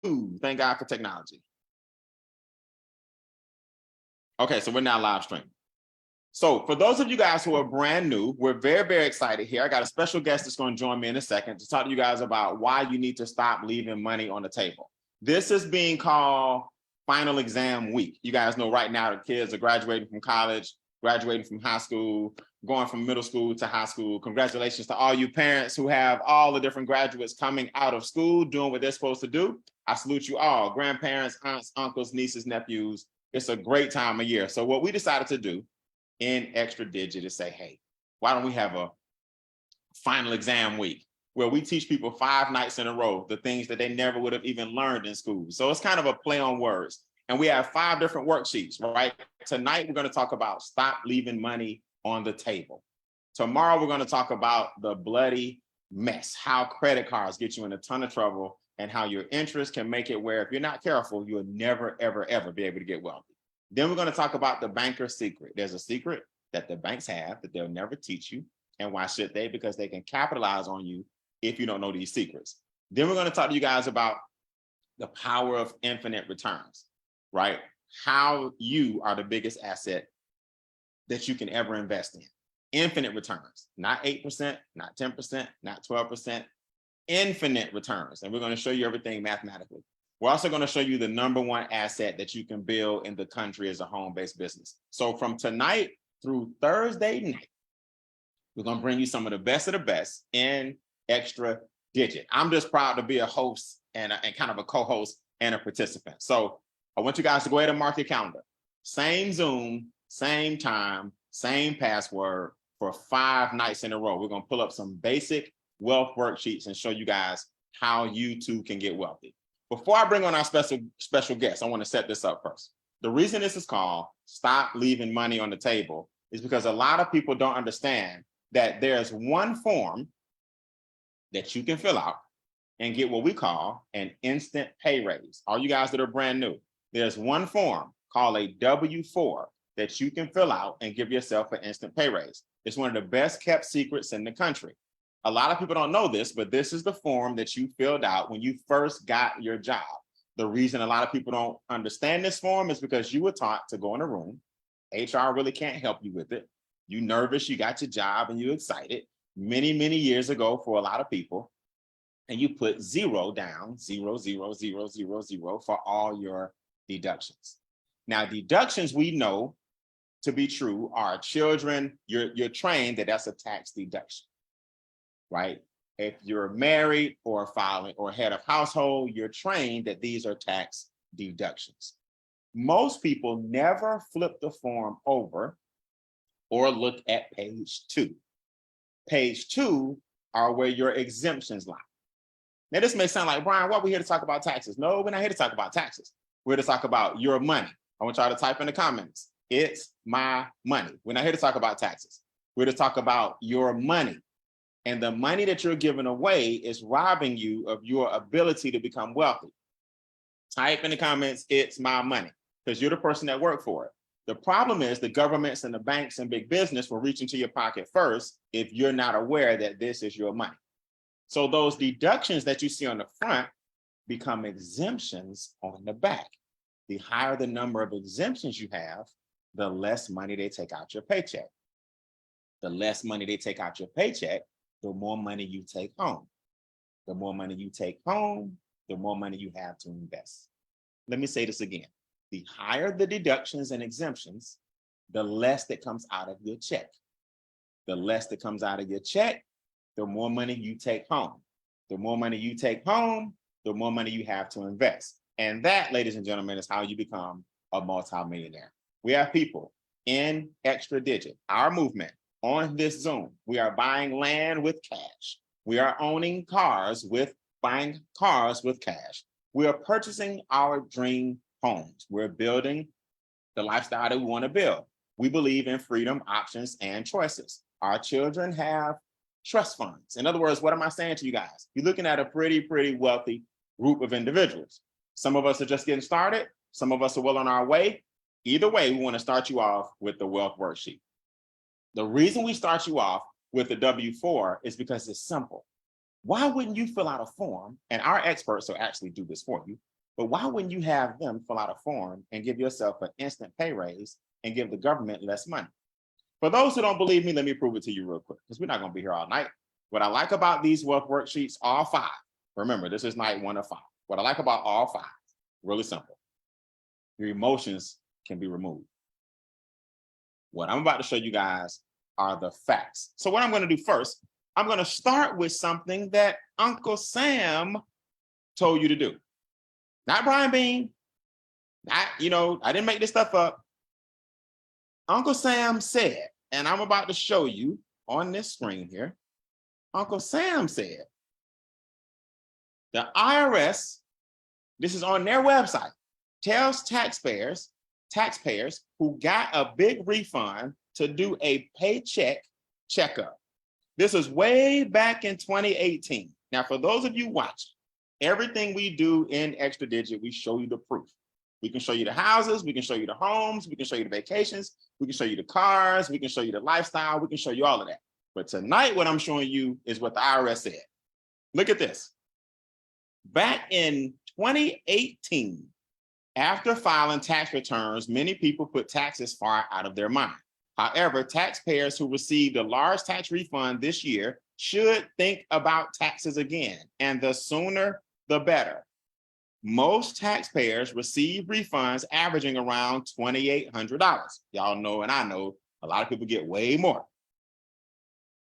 Ooh, thank God for technology. Okay, so we're now live streaming. So for those of you guys who are brand new, we're very, very excited here. I got a special guest that's going to join me in a second to talk to you guys about why you need to stop leaving money on the table. This is being called final exam week. You guys know right now the kids are graduating from college, graduating from high school, going from middle school to high school. Congratulations to all you parents who have all the different graduates coming out of school, doing what they're supposed to do. I salute you all, grandparents, aunts, uncles, nieces, nephews. It's a great time of year. So what we decided to do in Extra Digit is say, hey, why don't we have a final exam week where we teach people 5 nights in a row the things that they never would have even learned in school. So it's kind of a play on words. And we have 5 different worksheets, right? Tonight, we're going to talk about stop leaving money on the table. Tomorrow, we're going to talk about the bloody mess, how credit cards get you in a ton of trouble and how your interest can make it where if you're not careful, you'll never, ever, ever be able to get wealthy. Then we're going to talk about the banker's secret. There's a secret that the banks have that they'll never teach you. And why should they? Because they can capitalize on you if you don't know these secrets. Then we're going to talk to you guys about the power of infinite returns, right? How you are the biggest asset that you can ever invest in. Infinite returns, not 8%, not 10%, not 12%, infinite returns. And we're going to show you everything mathematically. We're also going to show you the #1 asset that you can build in the country as a home-based business. So from tonight through Thursday night, we're going to bring you some of the best in Extra Digit. I'm just proud to be a host and kind of a co-host and a participant. So I want you guys to go ahead and mark your calendar. Same Zoom, same time, same password for 5 nights in a row. We're going to pull up some basic wealth worksheets and show you guys how you too can get wealthy. Before I bring on our special guest, I want to set this up first. The reason this is called Stop Leaving Money on the Table is because a lot of people don't understand that there's one form that you can fill out and get what we call an instant pay raise. All you guys that are brand new, there's one form called a W-4 that you can fill out and give yourself an instant pay raise. It's one of the best kept secrets in the country. A lot of people don't know this, but this is the form that you filled out when you first got your job. The reason a lot of people don't understand this form is because you were taught to go in a room. HR really can't help you with it. You nervous, you got your job and you excited many, many years ago for a lot of people. And you put 0 down, 0, 0, 0, 0, 0 for all your deductions. Now, deductions we know to be true are children. You're trained that that's a tax deduction, right? If you're married or filing or head of household, you're trained that these are tax deductions. Most people never flip the form over or look at page 2. Page 2 are where your exemptions lie. Now, this may sound like, Brian, what, we're here to talk about taxes? No, we're not here to talk about taxes. We're here to talk about your money. I want y'all to type in the comments, it's my money. We're not here to talk about taxes. We're here to talk about your money. And the money that you're giving away is robbing you of your ability to become wealthy. Type in the comments, it's my money, because you're the person that worked for it. The problem is the governments and the banks and big business will reach into your pocket first if you're not aware that this is your money. So those deductions that you see on the front become exemptions on the back. The higher the number of exemptions you have, the less money they take out your paycheck. The less money they take out your paycheck, the more money you take home. The more money you take home, the more money you have to invest. Let me say this again. The higher the deductions and exemptions, the less that comes out of your check. The less that comes out of your check, the more money you take home. The more money you take home, the more money you have to invest. And that, ladies and gentlemen, is how you become a multimillionaire. We have people in Extra Digit, our movement, on this Zoom. We are buying land with cash. We are owning cars with buying cars with cash. We are purchasing our dream homes. We're building the lifestyle that we want to build. We believe in freedom, options, and choices. Our children have trust funds. In other words, what am I saying to you guys? You're looking at a pretty wealthy group of individuals. Some of us are just getting started. Some of us are well on our way. Either way, we want to start you off with the wealth worksheet. The reason we start you off with the W-4 is because it's simple. Why wouldn't you fill out a form, and our experts will actually do this for you. But why wouldn't you have them fill out a form and give yourself an instant pay raise and give the government less money? For those who don't believe me, let me prove it to you real quick, because we're not going to be here all night. What I like about these wealth worksheets, all 5, remember, this is night 1 of 5. What I like about all 5, really simple. Your emotions can be removed. What I'm about to show you guys are the facts. So what I'm going to do first, I'm going to start with something that Uncle Sam told you to do. Not Brian Bean. Not, I didn't make this stuff up. Uncle Sam said, and I'm about to show you on this screen here. Uncle Sam said, the IRS, this is on their website, tells taxpayers who got a big refund to do a paycheck checkup. This is way back in 2018. Now, for those of you watching, everything we do in Extra Digit, we show you the proof. We can show you the houses, we can show you the homes, we can show you the vacations, we can show you the cars, we can show you the lifestyle, we can show you all of that. But tonight, what I'm showing you is what the IRS said. Look at this. Back in 2018, after filing tax returns, many people put taxes far out of their mind. However, taxpayers who received a large tax refund this year should think about taxes again, and the sooner, the better. Most taxpayers receive refunds averaging around $2,800. Y'all know, and I know, a lot of people get way more.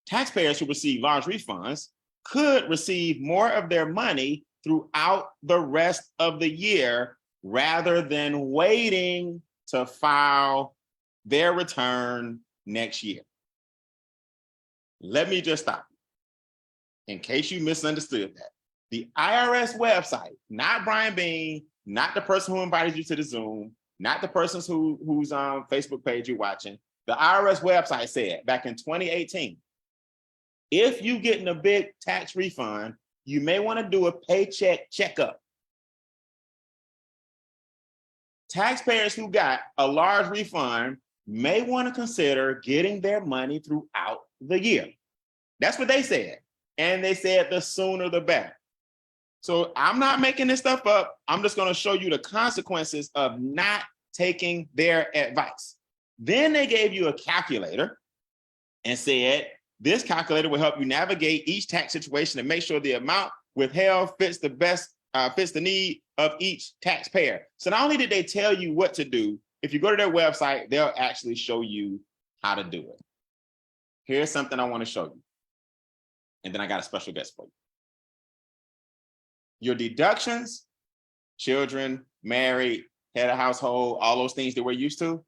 Taxpayers who receive large refunds could receive more of their money throughout the rest of the year rather than waiting to file their return next year. Let me just stop you in case you misunderstood that. The IRS website, not Brian Bean, not the person who invited you to the Zoom, not the person whose Facebook page you're watching. The IRS website said back in 2018, if you're getting a big tax refund, you may want to do a paycheck checkup. Taxpayers who got a large refund may want to consider getting their money throughout the year. That's what they said. And they said the sooner the better. So I'm not making this stuff up. I'm just going to show you the consequences of not taking their advice. Then they gave you a calculator and said, this calculator will help you navigate each tax situation and make sure the amount withheld fits the need of each taxpayer. So not only did they tell you what to do, if you go to their website, they'll actually show you how to do it. Here's something I want to show you. And then I got a special guest for you. Your deductions, children, married, head of household, all those things that we're used to,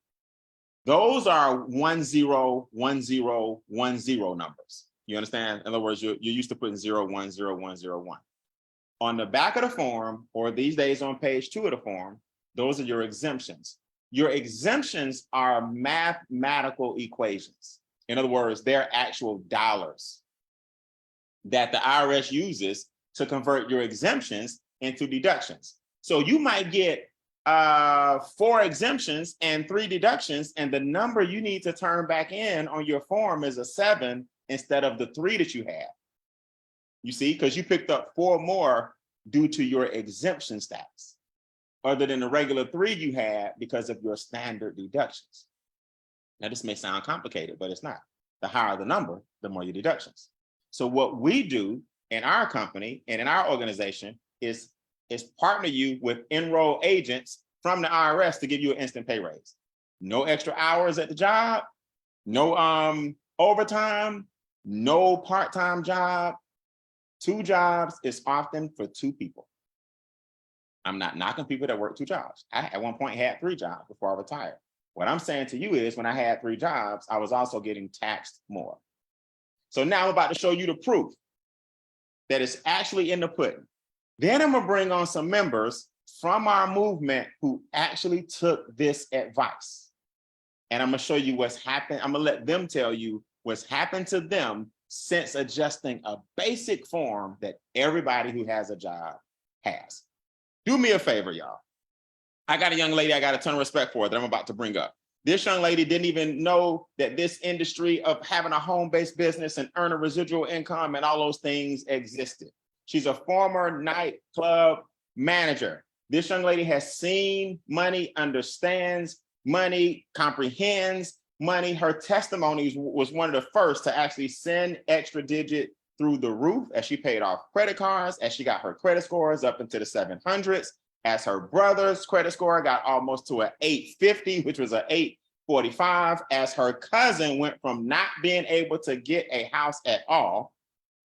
those are 101010 numbers. You understand? In other words, you're used to putting 010101. On the back of the form, or these days on page 2 of the form, those are your exemptions. Your exemptions are mathematical equations. In other words, they're actual dollars that the IRS uses to convert your exemptions into deductions. So you might get 4 exemptions and 3 deductions, and the number you need to turn back in on your form is a 7 instead of the 3 that you have. You see, because you picked up 4 more due to your exemption status, other than the regular 3 you had because of your standard deductions. Now, this may sound complicated, but it's not. The higher the number, the more your deductions. So what we do in our company and in our organization is partner you with enrolled agents from the IRS to give you an instant pay raise. No extra hours at the job, no overtime, no part-time job. 2 jobs is often for 2 people. I'm not knocking people that work 2 jobs. I at one point had 3 jobs before I retired. What I'm saying to you is when I had 3 jobs, I was also getting taxed more. So now I'm about to show you the proof that is actually in the pudding. Then I'm gonna bring on some members from our movement who actually took this advice. And I'm gonna show you what's happened. I'm gonna let them tell you what's happened to them since adjusting a basic form that everybody who has a job has. Do me a favor, y'all. I got a young lady I got a ton of respect for that I'm about to bring up. This young lady didn't even know that this industry of having a home-based business and earn a residual income and all those things existed. She's a former nightclub manager. This young lady has seen money, understands money, comprehends money. Her testimony was one of the first to actually send extra digit through the roof as she paid off credit cards, as she got her credit scores up into the 700s, as her brother's credit score got almost to an 850, which was an 845, as her cousin went from not being able to get a house at all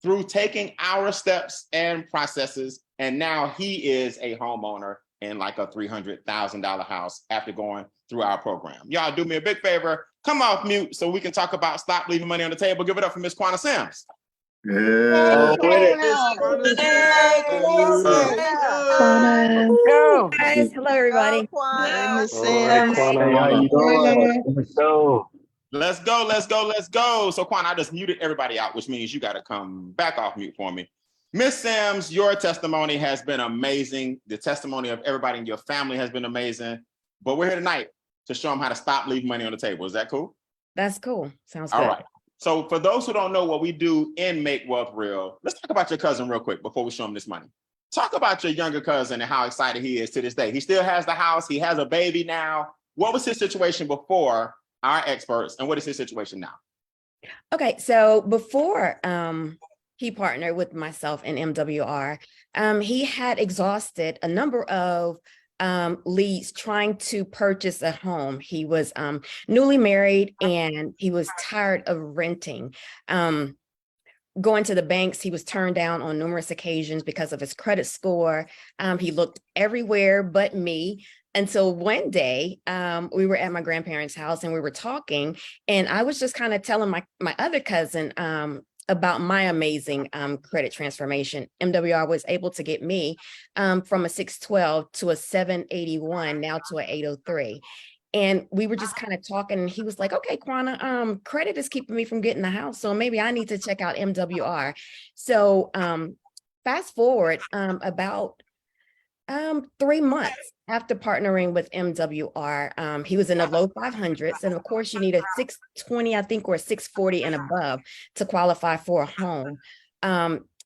through taking our steps and processes. And now he is a homeowner in like a $300,000 house after going through our program. Y'all do me a big favor, come off mute so we can talk about stop leaving money on the table. Give it up for Miss Quanah Sims. Yeah. Go. Guys, hello everybody. Hey, Miss All right, Sims. Quanah, how you doing? Let's go. Let's go, let's go, let's go. So Quanah, I just muted everybody out, which means you got to come back off mute for me. Miss Sims, your testimony has been amazing. The testimony of everybody in your family has been amazing. But we're here tonight to show them how to stop leaving money on the table. Is that cool? That's cool. Sounds All good. right. So for those who don't know what we do in Make Wealth Real, let's talk about your cousin real quick before we show them this money. Talk about your younger cousin and how excited he is to this day. He still has the house. He has a baby now. What was his situation before our experts, and what is his situation now? Okay, so before he partnered with myself and MWR, he had exhausted a number of leads trying to purchase a home. He was newly married and he was tired of renting. Going to the banks, he was turned down on numerous occasions because of his credit score. He looked everywhere but me. And so one day we were at my grandparents' house and we were talking, and I was just kind of telling my other cousin about my amazing credit transformation. MWR was able to get me from a 612 to a 781, now to an 803. And we were just kind of talking, and he was like, okay, Quanah, credit is keeping me from getting the house, so maybe I need to check out MWR. So fast forward about 3 months after partnering with MWR, he was in the low 500s. And of course, you need a 620, I think, or a 640 and above to qualify for a home.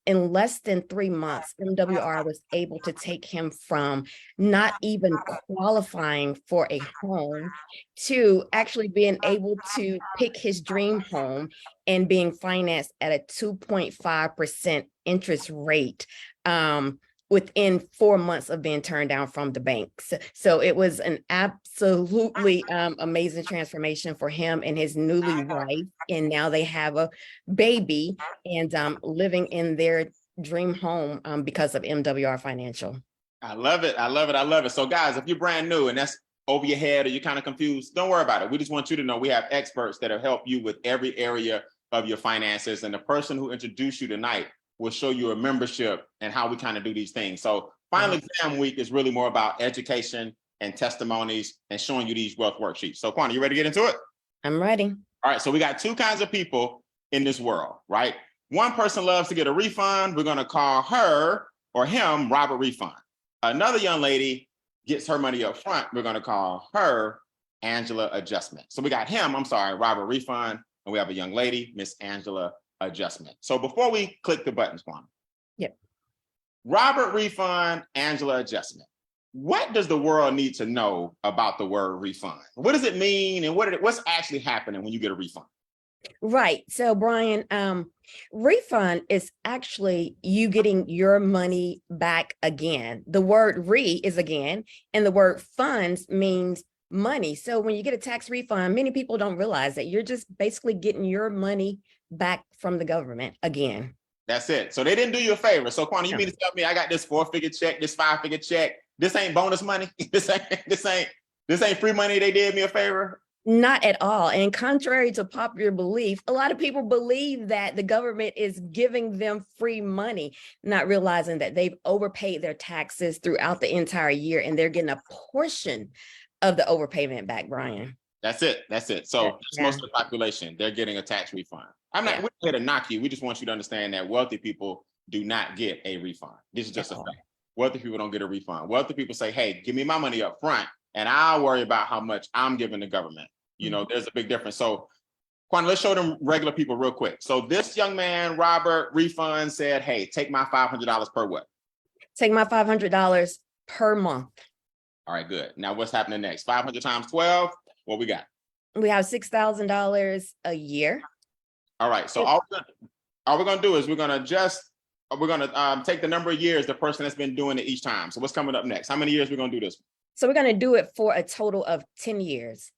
In less than 3 months, MWR was able to take him from not even qualifying for a home to actually being able to pick his dream home and being financed at a 2.5% interest rate within 4 months of being turned down from the banks. So it was an absolutely amazing transformation for him and his newly wife. And now they have a baby and living in their dream home because of MWR Financial. I love it. I love it. I love it. So guys, if you're brand new and that's over your head or you're kind of confused, don't worry about it. We just want you to know we have experts that will help you with every area of your finances. And the person who introduced you tonight will show you a membership and how we kind of do these things. So Final Exam Week is really more about education and testimonies and showing you these wealth worksheets. So Quanah, you ready to get into it? I'm ready. All right, so we got two kinds of people in this world, right? One person loves to get a refund. We're gonna call her or him Robert Refund. Another young lady gets her money up front. We're gonna call her Angela Adjustment. So we got him, Robert Refund, and we have a young lady, Miss Angela Adjustment. So before we click the buttons, Quanah. Yep. Robert Refund, Angela Adjustment. What does the world need to know about the word refund? What does it mean, and what's actually happening when you get a refund? Right. So Brian, refund is actually you getting your money back again. The word re is again, and the word funds means money. So when you get a tax refund, many people don't realize that you're just basically getting your money back from the government again. That's it. So they didn't do you a favor. So Quanah, you mean to tell me I got this 4-figure check, this 5-figure check? This ain't bonus money. This ain't free money. They did me a favor. Not at all. And contrary to popular belief, a lot of people believe that the government is giving them free money, not realizing that they've overpaid their taxes throughout the entire year and they're getting a portion of the overpayment back, Brian. That's it. That's it. So most of the population, they're getting a tax refund. We're not here to knock you. We just want you to understand that wealthy people do not get a refund. This is just a fact. Wealthy people don't get a refund. Wealthy people say, hey, give me my money up front and I'll worry about how much I'm giving the government. You know, there's a big difference. So Quanah, let's show them regular people real quick. So this young man, Robert Refund, said, hey, take my $500 per what? Take my $500 per month. All right, good. Now what's happening next? 500 times 12, what we got? We have $6,000 a year. All right, so all we're gonna do is we're gonna take the number of years the person has been doing it each time. So what's coming up next? How many years we're gonna do this? So we're going to do it for a total of 10 years.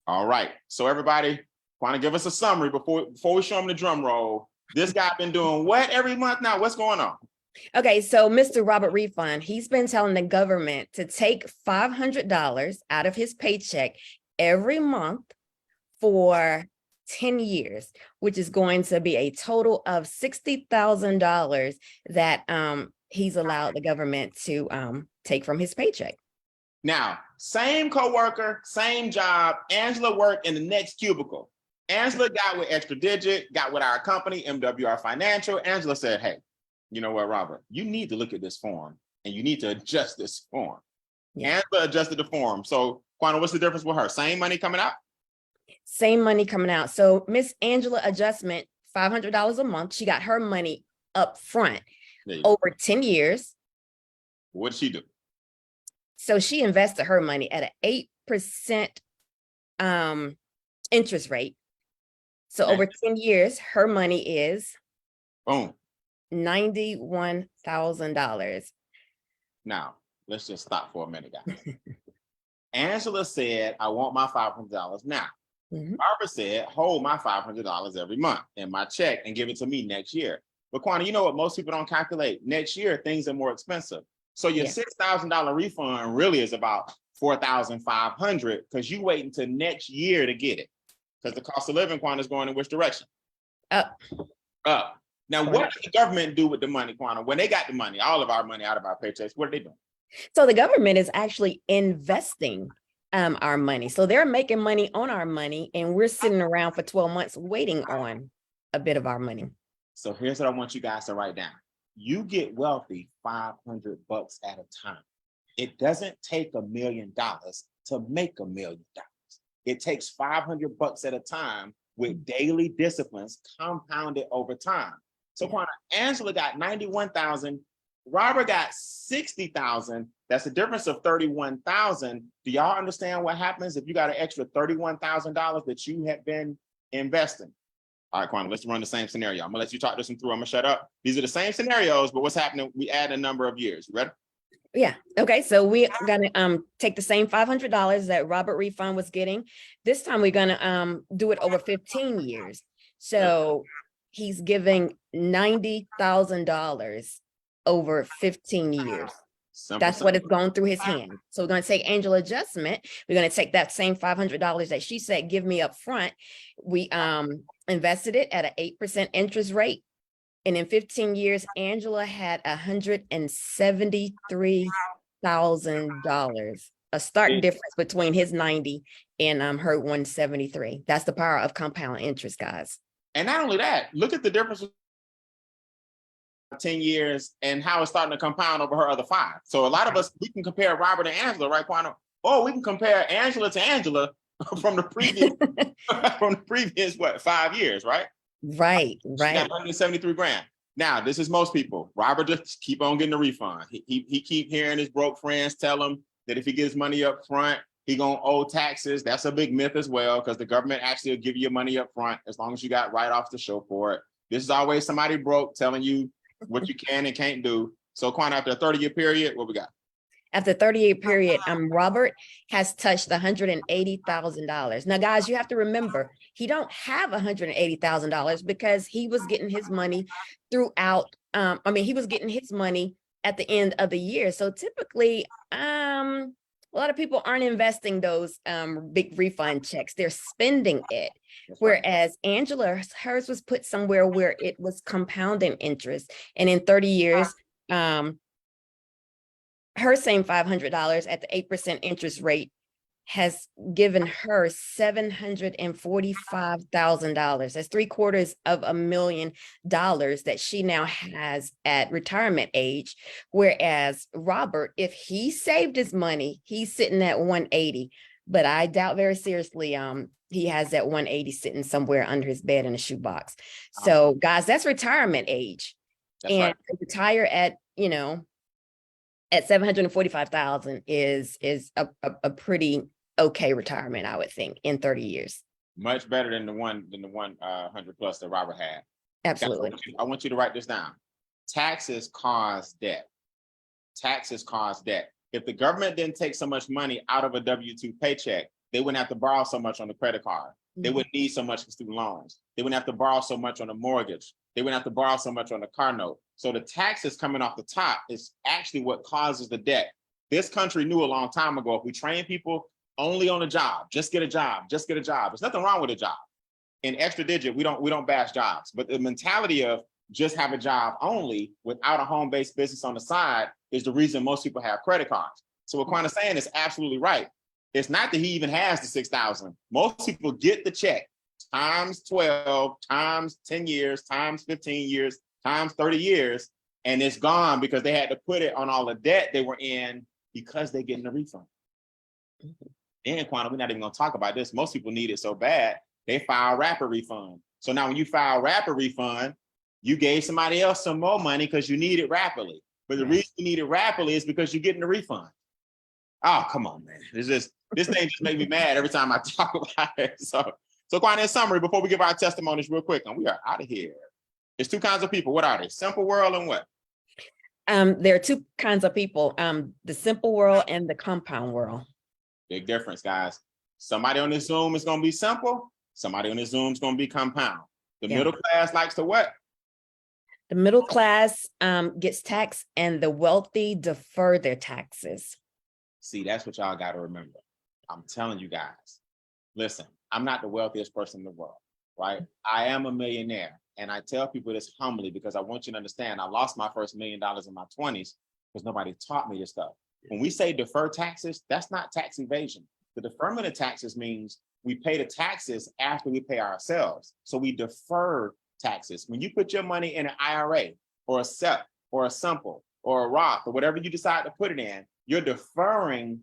All right, so everybody, want to give us a summary before we show them the drum roll. This guy been doing what every month now? What's going on? Okay, so Mr. Robert Refund, he's been telling the government to take $500 out of his paycheck every month for 10 years, which is going to be a total of $60,000 that he's allowed the government to take from his paycheck. Now, same coworker, same job. Angela worked in the next cubicle. Angela got with Extra Digit, got with our company, MWR Financial. Angela said, hey, you know what, Robert, you need to look at this form and you need to adjust this form. Yeah. Angela adjusted the form. So, Quanta, what's the difference with her? Same money coming out? Same money coming out. So Miss Angela adjustment, $500 a month. She got her money up front over 10 years. What did she do? So she invested her money at an 8% interest rate. So over 10 years, her money is Boom. $91,000. Now, let's just stop for a minute, guys. Angela said, I want my $500 now. Barbara said, hold my $500 every month in my check and give it to me next year. But Quanta, you know what most people don't calculate? Next year, things are more expensive. So your $6,000 refund really is about $4,500 because you wait until next year to get it. Because the cost of living, Quanta, is going in which direction? Up. Up. Now, what does the government do with the money, Quanta? When they got the money, all of our money out of our paychecks, what are they doing? So the government is actually investing our money. So they're making money on our money and we're sitting around for 12 months waiting on a bit of our money. So here's what I want you guys to write down. You get wealthy $500 at a time. It doesn't take $1 million to make $1 million. It takes $500 at a time with daily disciplines compounded over time. So Quanta, Angela got 91,000. Robert got 60,000. That's a difference of 31,000. Do y'all understand what happens if you got an extra $31,000 that you have been investing? All right, Quanta, let's run the same scenario. I'm gonna let you talk this one through. I'm gonna shut up. These are the same scenarios, but what's happening? We add a number of years. You ready? Yeah. Okay. So we're gonna take the same $500 that Robert Refund was getting. This time we're gonna do it over 15 years. So he's giving $90,000 over 15 years. That's what it's going through his hand. So we're going to take Angela adjustment. We're going to take that same $500 that she said, give me up front. We invested it at an 8% interest rate. And in 15 years, Angela had $173,000, a stark difference between his 90 and her 173. That's the power of compound interest, guys. And not only that, look at the difference 10 years and how it's starting to compound over her other 5. So a lot of us, we can compare Robert and Angela, right, Quanta? Or we can compare Angela to Angela from the previous, what, 5 years, right? Right. She got 173 grand. Now, this is most people. Robert just keep on getting a refund. He keep hearing his broke friends tell him that if he gets money up front, he gonna owe taxes. That's a big myth as well, because the government actually will give you money up front as long as you got write-offs to show for it. This is always somebody broke telling you what you can and can't do. So Quanta, after a 30-year period, what we got? After 30-year period, Robert has touched $180,000. Now, guys, you have to remember, he don't have $180,000 because he was getting his money throughout. He was getting his money at the end of the year. So typically, a lot of people aren't investing those big refund checks. They're spending it. Whereas Angela, hers was put somewhere where it was compounding interest. And in 30 years, her same $500 at the 8% interest rate has given her $745,000. That's $750,000 that she now has at retirement age. Whereas Robert, if he saved his money, he's sitting at 180. But I doubt very seriously he has that 180 sitting somewhere under his bed in a shoebox. So guys, that's retirement age. That's and right. Retire at, at 745,000 is a pretty okay retirement, I would think, in 30 years. Much better than the 100 plus that Robert had. Absolutely. I want you to write this down. Taxes cause debt. Taxes cause debt. If the government didn't take so much money out of a W-2 paycheck, they wouldn't have to borrow so much on the credit card. They wouldn't need so much for student loans. They wouldn't have to borrow so much on a mortgage. They wouldn't have to borrow so much on the car note. So the taxes coming off the top is actually what causes the debt. This country knew a long time ago, if we train people only on a job, just get a job, just get a job. There's nothing wrong with a job. In Extra Digit, we don't bash jobs, but the mentality of just have a job only without a home-based business on the side is the reason most people have credit cards. So what Quanah's saying is absolutely right. It's not that he even has the 6,000. Most people get the check times 12, times 10 years, times 15 years, times 30 years, and it's gone because they had to put it on all the debt they were in because they're getting a refund. And Quanah, we're not even gonna talk about this. Most people need it so bad, they file rapid refund. So now when you file rapid refund, you gave somebody else some more money because you need it rapidly. But the reason you need it rapidly is because you're getting a refund. Oh, come on, man. This thing just makes me mad every time I talk about it. So Quanah, in summary, before we give our testimonies real quick, and we are out of here. There's two kinds of people. What are they? Simple world and what? There are two kinds of people, the simple world and the compound world. Big difference, guys. Somebody on this Zoom is going to be simple. Somebody on this Zoom is going to be compound. The middle class likes to what? The middle class gets taxed and the wealthy defer their taxes. See, that's what y'all got to remember. I'm telling you guys, listen, I'm not the wealthiest person in the world, right? I am a millionaire. And I tell people this humbly because I want you to understand, I lost my first $1 million in my 20s because nobody taught me this stuff. When we say defer taxes, that's not tax evasion. The deferment of taxes means we pay the taxes after we pay ourselves. So we defer taxes. When you put your money in an IRA or a SEP or a Simple or a Roth or whatever you decide to put it in, you're deferring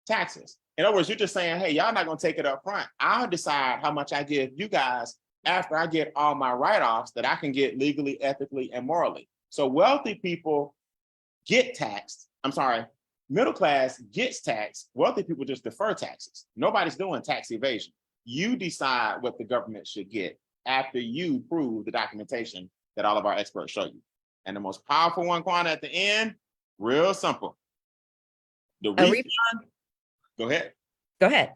taxes. In other words, you're just saying, hey, y'all not gonna take it up front. I'll decide how much I give you guys after I get all my write-offs that I can get legally, ethically, and morally. So wealthy people get taxed. I'm sorry, middle class gets taxed. Wealthy people just defer taxes. Nobody's doing tax evasion. You decide what the government should get after you prove the documentation that all of our experts show you. And the most powerful one, Quanah, at the end, real simple. The refund, go ahead. Go ahead.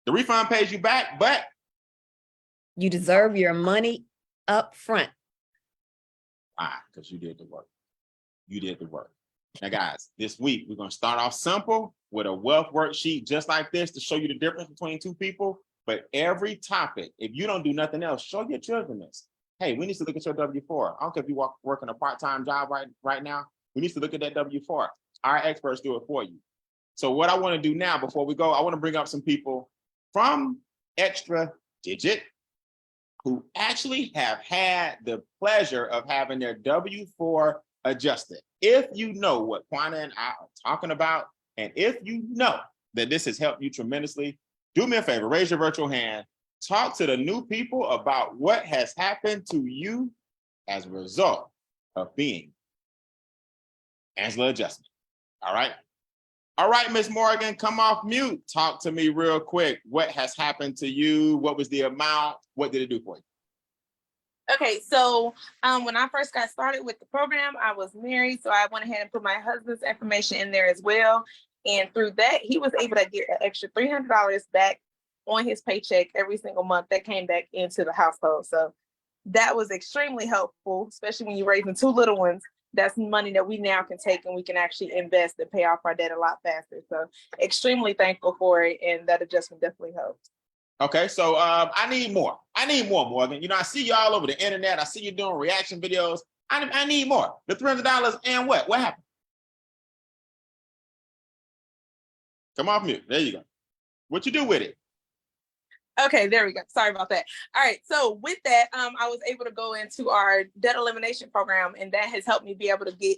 The refund pays you back, but you deserve your money up front. why? Because you did the work. You did the work. Now, guys, this week, we're going to start off simple with a wealth worksheet just like this to show you the difference between two people. But every topic, if you don't do nothing else, show your children this. Hey, we need to look at your W-4. I don't care if you working a part-time job right now. We need to look at that W-4. Our experts do it for you. So what I want to do now before we go, I want to bring up some people from Extra Digit who actually have had the pleasure of having their W-4 adjusted. If you know what Quanah and I are talking about, and if you know that this has helped you tremendously, do me a favor, raise your virtual hand, talk to the new people about what has happened to you as a result of being Angela Adjustment. All right. All right, Miss Morgan, come off mute. Talk to me real quick. What has happened to you? What was the amount? What did it do for you? Okay, so when I first got started with the program, I was married, so I went ahead and put my husband's information in there as well. And through that, he was able to get an extra $300 back on his paycheck every single month that came back into the household. So that was extremely helpful, especially when you're raising two little ones. That's money that we now can take and we can actually invest and pay off our debt a lot faster. So extremely thankful for it. And that adjustment definitely helped. Okay, so I need more. I need more, Morgan. You know, I see you all over the internet. I see you doing reaction videos. I need more. The $300 and what? What happened? Come off mute. There you go. What you do with it? Okay, there we go. Sorry about that. All right, so with that, I was able to go into our debt elimination program, and that has helped me be able to get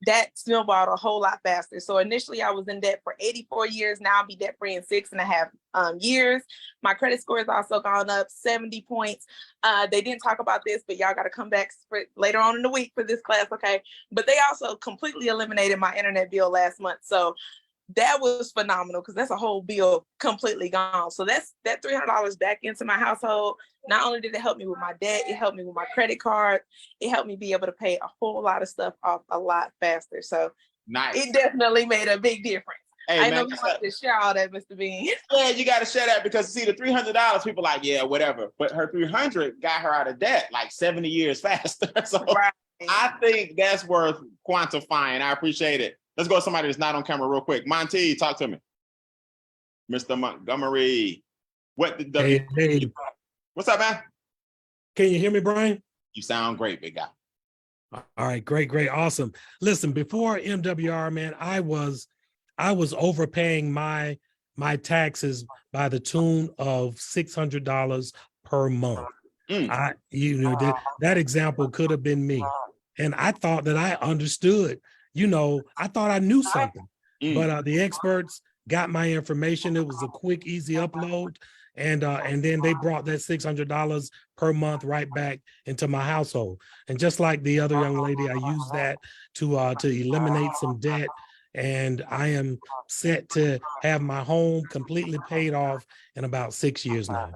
that snowballed a whole lot faster. So initially I was in debt for 84 years. Now I'll be debt free in 6.5 years. My credit score has also gone up 70 points. They didn't talk about this, but y'all got to come back for later on in the week for this class. Okay. But they also completely eliminated my internet bill last month. So that was phenomenal because that's a whole bill completely gone. So that's that $300 back into my household. Not only did it help me with my debt, it helped me with my credit card. It helped me be able to pay a whole lot of stuff off a lot faster. So Nice. it definitely made a big difference. Hey, I man, know you wanted to share all that, Mr. Bean. yeah, you got to share that because see the $300, people like, yeah, whatever. But her 300 got her out of debt like 70 years faster. So Right. I think that's worth quantifying. I appreciate it. Let's go to somebody that's not on camera real quick. Monty, talk to me. Mr. Montgomery. What the Hey, What's up, man? can you hear me, Brian? You sound great, big guy. All right, great, awesome. Listen, before MWR, man, I was overpaying my taxes by the tune of $600 per month. That example could have been me, and I thought that I understood. I thought I knew something, but the experts got my information. It was a quick, easy upload. And then they brought that $600 per month right back into my household. And just like the other young lady, I used that to eliminate some debt. And I am set to have my home completely paid off in about 6 years now.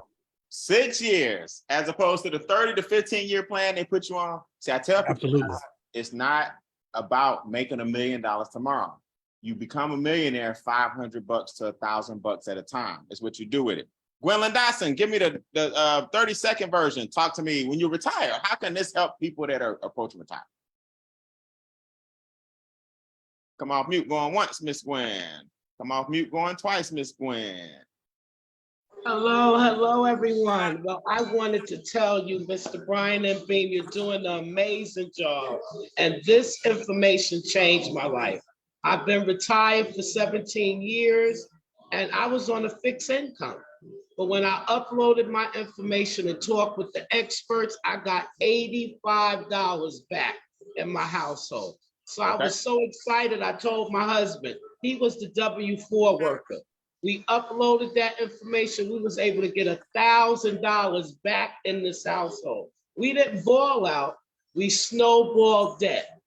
6 years, as opposed to the 30 to 15-year plan they put you on. See, I tell people, Absolutely. it's not about making $1 million tomorrow. You become a millionaire, $500 to $1,000 at a time. Is what you do with it. Gwendolyn Dotson, give me the 30-second version. Talk to me when you retire. How can this help people that are approaching retirement? Come off mute going once, Miss Gwen. Come off mute going twice, Miss Gwen. Hello, everyone. Well, I wanted to tell you, Mr. Brian and Bean, you're doing an amazing job. And this information changed my life. I've been retired for 17 years and I was on a fixed income. But when I uploaded my information and talked with the experts, I got $85 back in my household. So I was so excited. I told my husband, he was the W-4 worker. We uploaded that information. We was able to get $1,000 back in this household. We didn't ball out, we snowballed debt.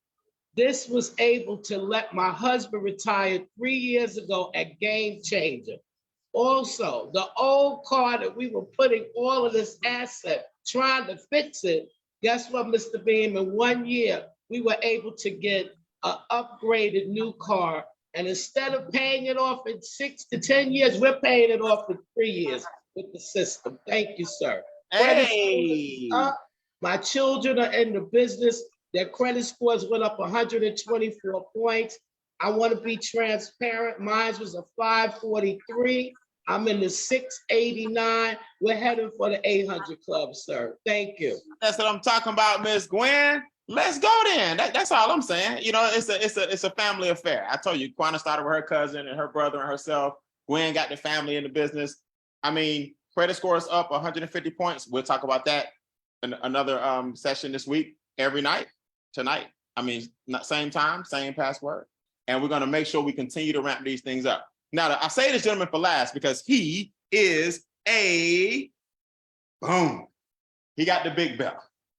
This was able to let my husband retire 3 years ago at Game Changer. Also, the old car that we were putting all of this asset, trying to fix it, guess what, Mr. Beam? In 1 year, we were able to get an upgraded new car. And instead of paying it off in 6 to 10 years, we're paying it off in 3 years with the system. Thank you, sir. Hey. My children are in the business. Their credit scores went up 124 points. I want to be transparent. Mine was a 543. I'm in the 689. We're heading for the 800 club, sir. Thank you. That's what I'm talking about, Miss Gwen. Let's go then. That's all I'm saying. You know, it's a family affair. I told you, Quana started with her cousin and her brother and herself. Gwen got the family in the business. I mean, credit score is up 150 points. We'll talk about that in another session this week, every night, tonight. I mean, not same time, same password. And we're going to make sure we continue to ramp these things up. Now, I say this gentleman for last because he is a boom. He got the big belt,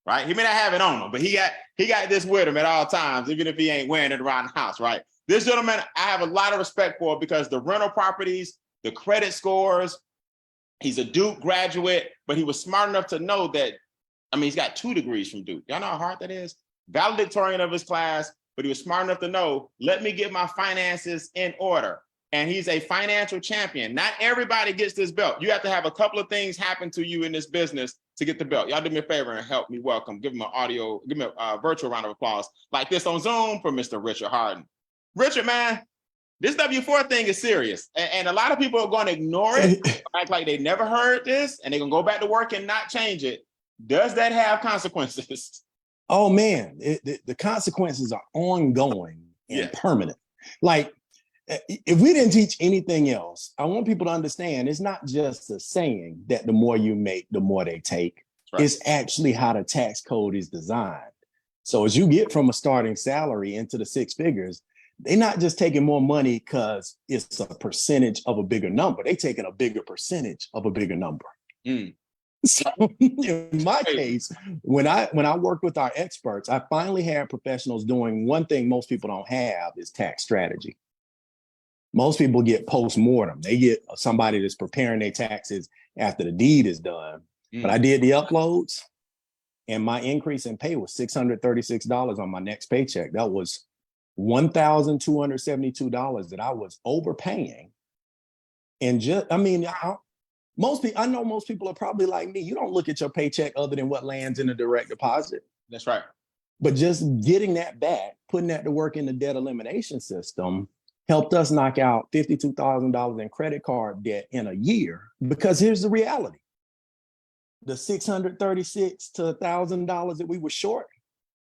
right? He may not have it on him, but he got this with him at all times, even if he ain't wearing it around the house, right? This gentleman, I have a lot of respect for because the rental properties, the credit scores, he's a Duke graduate, but he was smart enough to know that, I mean, he's got 2 degrees from Duke. Y'all know how hard that is? Valedictorian of his class, but he was smart enough to know, let me get my finances in order. And he's a financial champion. Not everybody gets this belt. You have to have a couple of things happen to you in this business to get the belt. Y'all do me a favor and help me welcome, give him a virtual round of applause like this on Zoom for Mr. Richard Harden. Richard, man, this W-4 thing is serious. And a lot of people are going to ignore it, act like they never heard this, and they're going to go back to work and not change it. Does that have consequences? Oh man, the consequences are ongoing and permanent. Like, if we didn't teach anything else, I want people to understand it's not just a saying that the more you make, the more they take. Right. It's actually how the tax code is designed. So as you get from a starting salary into the six figures, they're not just taking more money because it's a percentage of a bigger number. They taking a bigger percentage of a bigger number. Mm. So in my case, when I work with our experts, I finally had professionals doing one thing most people don't have is tax strategy. Most people get post-mortem. They get somebody that's preparing their taxes after the deed is done. But I did the uploads, and my increase in pay was $636 on my next paycheck. That was $1,272 that I was overpaying. And just, I mean, I know most people are probably like me. You don't look at your paycheck other than what lands in a direct deposit. That's right. But just getting that back, putting that to work in the debt elimination system helped us knock out $52,000 in credit card debt in a year. Because here's the reality. The $636 to $1,000 that we were short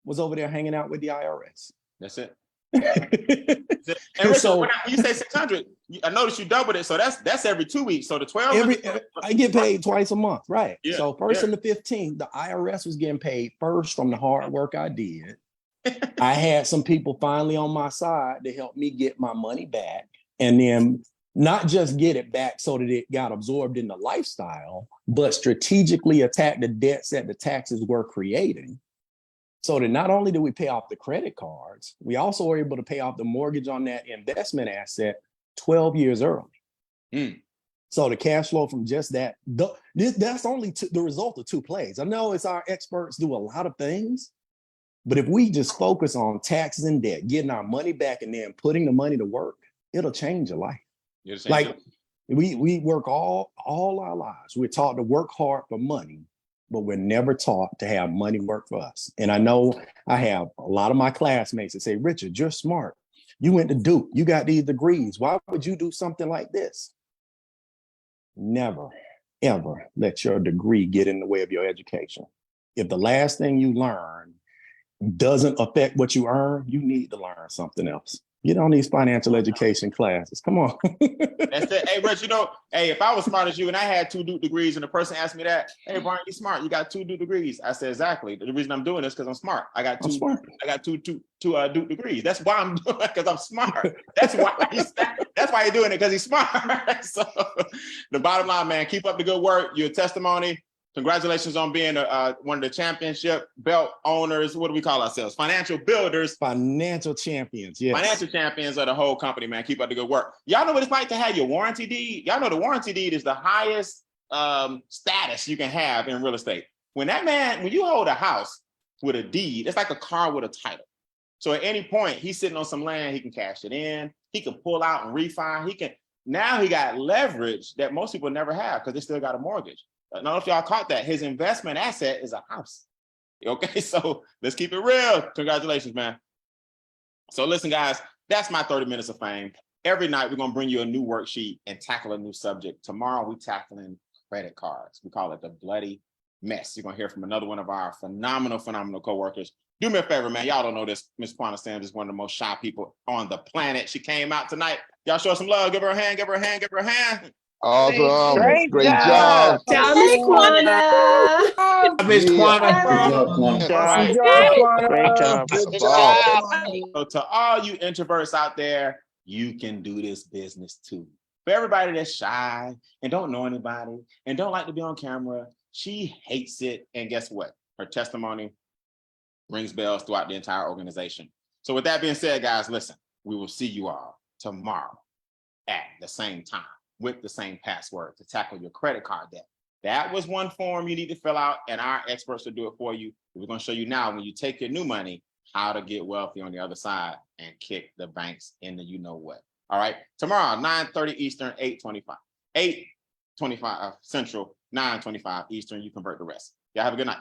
was over there hanging out with the IRS. That's it. And Rich, So- when you say 600, I noticed you doubled it. So that's every 2 weeks. So the 12. I get paid twice a month, right? Yeah, So first yeah. and the 15th, the IRS was getting paid first from the hard work I did. I had some people finally on my side to help me get my money back, and then not just get it back so that it got absorbed in the lifestyle, but strategically attack the debts that the taxes were creating. So that not only do we pay off the credit cards, we also were able to pay off the mortgage on that investment asset 12 years early. Mm. So the cash flow from just that, that's only the result of two plays. I know it's our experts do a lot of things, but if we just focus on taxes and debt, getting our money back and then putting the money to work, it'll change your life. Like we work all our lives. We're taught to work hard for money, but we're never taught to have money work for us. And I know I have a lot of my classmates that say, Richard, you're smart. You went to Duke. You got these degrees. Why would you do something like this? Never, ever let your degree get in the way of your education. If the last thing you learn doesn't affect what you earn, you need to learn something else. Get on these financial education classes. Come on. That's it. Hey, Rich, if I was smart as you and I had 2 Duke degrees and the person asked me that, hey, Brian, you're smart. You got 2 Duke degrees. I said, exactly. The reason I'm doing this is because I'm smart. I got two Duke degrees. That's why I'm doing it, because I'm smart. That's why you're doing it, because he's smart. So the bottom line, man, keep up the good work. Your testimony. Congratulations on being one of the championship belt owners. What do we call ourselves? Financial builders. Financial champions, yes. Financial champions of the whole company, man. Keep up the good work. Y'all know what it's like to have your warranty deed? Y'all know the warranty deed is the highest status you can have in real estate. When you hold a house with a deed, it's like a car with a title. So at any point, he's sitting on some land, he can cash it in, he can pull out and refi. Now he got leverage that most people never have because they still got a mortgage. I don't know if y'all caught that. His investment asset is a house. Okay, so let's keep it real. Congratulations, man. So listen, guys, that's my 30 minutes of fame. Every night, we're going to bring you a new worksheet and tackle a new subject. Tomorrow, we're tackling credit cards. We call it the bloody mess. You're going to hear from another one of our phenomenal coworkers. Do me a favor, man. Y'all don't know this. Miss Quanah Sanders is one of the most shy people on the planet. She came out tonight. Y'all show her some love. Give her a hand. Give her a hand. Give her a hand. Awesome. Great Great job. job. Miss Quanah. Miss Quanah. Good Great job. Good job. So to all you introverts out there, you can do this business too. For everybody that's shy and don't know anybody and don't like to be on camera, she hates it. And guess what? Her testimony rings bells throughout the entire organization. So with that being said, guys, listen, we will see you all tomorrow at the same time with the same password to tackle your credit card debt. That was one form you need to fill out, and our experts will do it for you. We're going to show you now, when you take your new money, how to get wealthy on the other side and kick the banks in the you-know-what. All right, tomorrow, 9:30 Eastern, 8:25 Central, 9:25 Eastern. You convert the rest. Y'all have a good night.